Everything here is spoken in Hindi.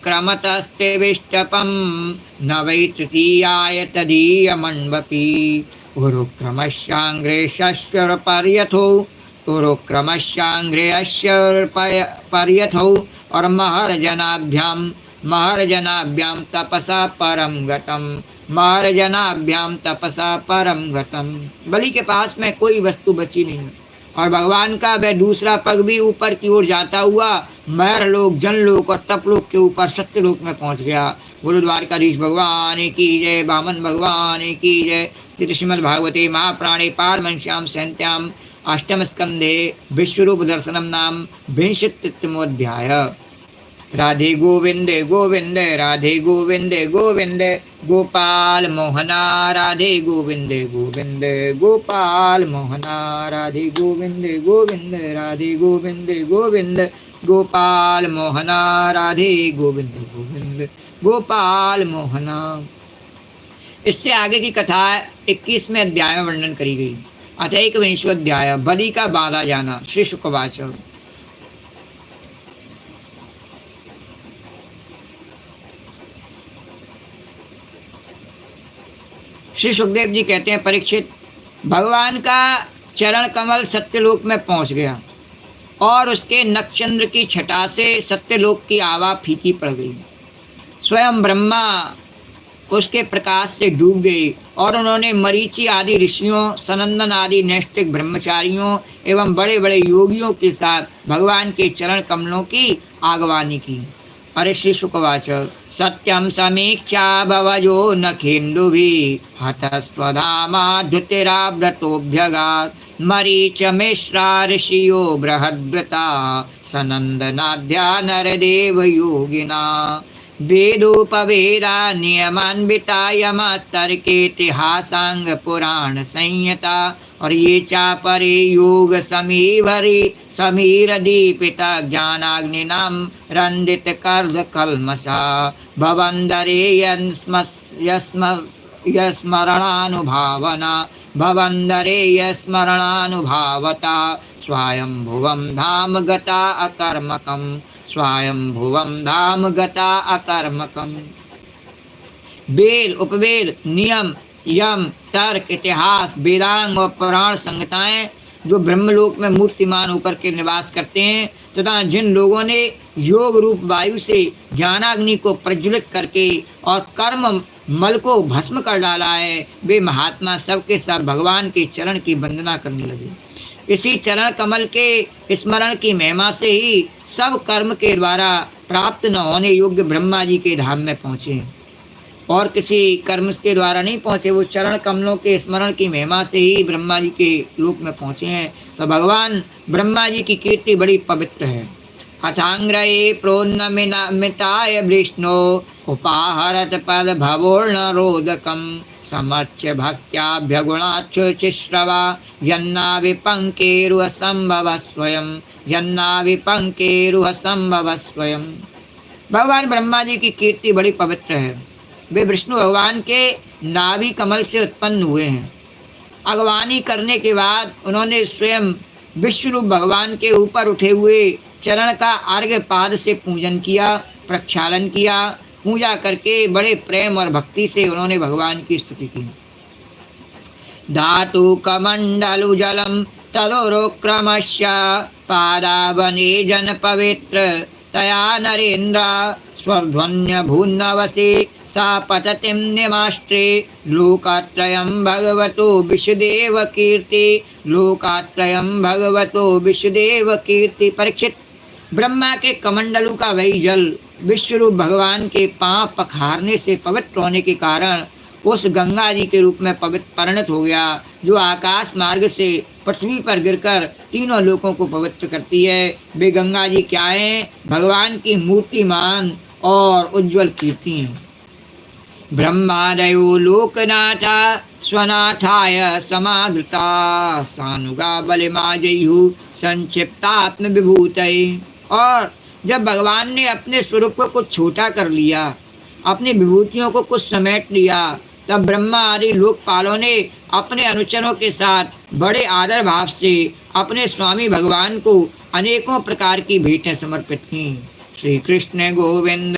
क्रमतस्त्रिविष्टपं न वै तृतीयाय तदीयमण्वपि उरुक्रमश्चाङ्ग्रे षष्ठपर्यथो उरुक्रमश्चाङ्ग्रे पर्यथो और महर्जनाभ्यां तपसा परम गतम महर्जनाभ्याम तपसा परम गतम। बलि के पास में कोई वस्तु बची नहीं और भगवान का वह दूसरा पग भी ऊपर की ओर जाता हुआ मर लोक, जनलोक और तपलोक के ऊपर सत्यलोक में पहुंच गया। गुरु द्वारकाधीश भगवान की जय, वामन भगवान की जय। श्रीमद् भागवते महापुराणे पारमहंस्याम संहितायां अष्टम स्कंधे विश्वरूप दर्शनम नाम विंशतितमोऽध्याय। राधे गोविंद गोविंद राधे गोविंद गोविंद गोपाल मोहना राधे गोविंद गोविंद गोपाल मोहना राधे गोविंद गोविंद राधे गोविंद गोविंद गोपाल मोहना राधे गोविंद गोविंद गोपाल मोहना। इससे आगे की कथा 21वें अध्याय में वर्णन करी गई। अतः 21वां अध्याय बलि का बांधा जाना। श्री शुकवाच। श्री सुखदेव जी कहते हैं, परीक्षित, भगवान का चरण कमल सत्यलोक में पहुंच गया और उसके नक्षचंद्र की छटा से सत्यलोक की आवा फीकी पड़ गई। स्वयं ब्रह्मा उसके प्रकाश से डूब गए और उन्होंने मरीचि आदि ऋषियों, सनंदन आदि नैष्ठिक ब्रह्मचारियों एवं बड़े बड़े योगियों के साथ भगवान के चरण कमलों की आगवानी की। अरे श्री शुकवाच। सत्यम समीक्षा भवजो नखेन्दुभिः हतस्वधामा धृतिराव्रतोऽभ्यगात् मरीच मिश्रा ऋषियो बृहद्व्रता सनन्दनाद्या नरदेव योगिना वेदोपवेदा नियमान्विता यमस्तर्केतिहासांग पुराण संहिता और ये चापरे योग समीर दीपिता ज्ञानाग्निनाम रंदित कर्द कल्मषा भवंदरे यस्मरणानुभावना भवंदरे यस्मरणानुभावता स्वयंभुवं धाम गता अकर्मकम् स्वयंभुवं धाम गता अकर्मकम्। वेद, उपवेद, नियम, यम, तर्क, इतिहास, वेदांग और पुराण संहिताएं जो ब्रह्मलोक में मूर्तिमान होकर के निवास करते हैं तथा जिन लोगों ने योग रूप वायु से ज्ञानाग्नि को प्रज्वलित करके और कर्म मल को भस्म कर डाला है, वे महात्मा सबके सब भगवान के चरण की वंदना करने लगे। इसी चरण कमल के स्मरण की महिमा से ही सब कर्म के द्वारा प्राप्त न होने योग्य ब्रह्मा जी के धाम में पहुँचे और किसी कर्म के द्वारा नहीं पहुँचे। वो चरण कमलों के स्मरण की महिमा से ही ब्रह्मा जी के लोक में पहुँचे हैं। तो भगवान ब्रह्मा जी की कीर्ति बड़ी पवित्र है। अथांग्रये प्रोन्नमिताय विष्णु उपाहरत पद भवोर्ण रोदकम समर्च्य भक्त्याभ्यगुणाच्युचिश्रवा यन्नाविपङ्केरुह संभव स्वयं यन्नाविपङ्केरुह संभव स्वयं। भगवान ब्रह्मा जी की कीर्ति बड़ी पवित्र है। वे विष्णु भगवान के नाभि कमल से उत्पन्न हुए हैं। अगवानी करने के बाद उन्होंने स्वयं विश्वरूप भगवान के ऊपर उठे हुए चरण का अर्घ्य पाद से पूजन किया, प्रक्षालन किया। पूजा करके बड़े प्रेम और भक्ति से उन्होंने भगवान की स्तुति की। धातु कमंडलु जलम तलोरोक्रमश्य पादावने जन पवित्र तया नरेन्द्र स्वर्ध्वन्य भून्नवसे सा पततिं निमाष्ट्रे लोकात्रयं भगवतो विशुदेव कीर्ति लोकात्रयं भगवतो विशुदेव कीर्ति। परीक्षित, ब्रह्मा के कमंडलू का वही जल विश्वरूप भगवान के पांव पखारने से पवित्र होने के कारण उस गंगा जी के रूप में पवित्र परिणत हो गया, जो आकाश मार्ग से पृथ्वी पर गिरकर तीनों लोकों को पवित्र करती है। वे गंगा जी क्या हैं? भगवान की मूर्तिमान और उज्ज्वल कीर्ति हैं। ब्रह्मादयो लोकनाथा स्वनाथाय समाधृता सानुगा बलिमा जयु संक्षिप्तात्म विभूतये। और जब भगवान ने अपने स्वरूप को कुछ छोटा कर लिया, अपनी विभूतियों को कुछ समेट लिया, तब ब्रह्मा आदि लोकपालों ने अपने अनुचरों के साथ बड़े आदर भाव से अपने स्वामी भगवान को अनेकों प्रकार की भेंटें समर्पित की। श्री कृष्ण गोविंद